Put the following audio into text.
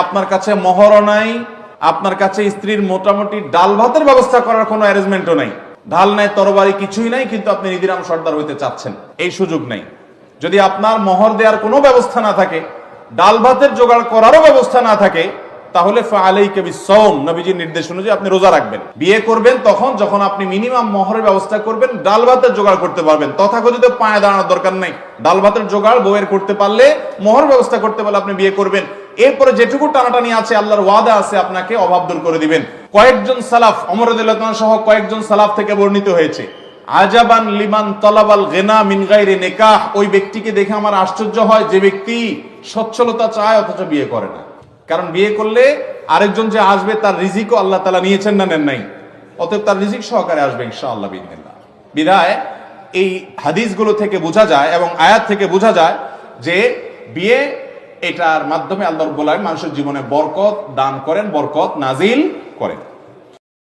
আপনার কাছে মোহরও নাই, আপনার কাছে স্ত্রীর মোটামুটি ডাল ভাতের ব্যবস্থা করার কোনো অ্যারেঞ্জমেন্টও নাই, ঢাল নাই, তরবারি কিছুই নাই, কিন্তু আপনি নিধিরাম সর্দার হইতে চাচ্ছেন, এই সুযোগ নেই। যদি আপনার মোহর দেওয়ার কোনো ব্যবস্থা না থাকে, ডাল ভাতের জোগাড় করারও ব্যবস্থা না থাকে, তাহলে ফালাইকা বিসসাওম, নবীজির নির্দেশ অনুযায়ী আপনি রোজা রাখবেন। বিয়ে করবেন তখন যখন আপনি মিনিমাম মোহরের ব্যবস্থা করবেন, ডাল ভাতের জোগাড় করতে পারবেন। তথাকথিত পায়ে দাঁড়ানোর দরকার নাই, ডাল ভাতের জোগাড় বউয়ের করতে পারলে, মোহর ব্যবস্থা করতে পারলে আপনি বিয়ে করবেন। এরপরে যেটুকু টানাটানি আছে, আল্লাহর ওয়াদা আছে আপনাকে অভাব দূর করে দিবেন। কয়েকজন সালাফ, ওমর রাদিয়াল্লাহু তাআলা সহ কয়েকজন সালাফ থেকে বর্ণিত হয়েছে, আজাবান লিমান তলাবাল গিনা মিন গায়রি নিকাহ, ওই ব্যক্তিকে দেখে আমার আশ্চর্য হয় যে ব্যক্তি সচ্ছলতা চায় অথচ বিয়ে করে না। কারণ বিয়ে করলে আরেকজন যে আসবে তার রিজিকও আল্লাহ তাআলা নিয়েছেন না নেন নাই, অতএব তার রিজিক সহকারে আসবে ইনশাআল্লাহ বিইذنিল্লাহ। বিদায় এই হাদিসগুলো থেকে বোঝা যায় এবং আয়াত থেকে বোঝা যায় যে বিয়ে, এটার মাধ্যমে আল্লাহ রাব্বুল আলামিন মানুষের জীবনে বরকত দান করেন, বরকত নাজিল করেন।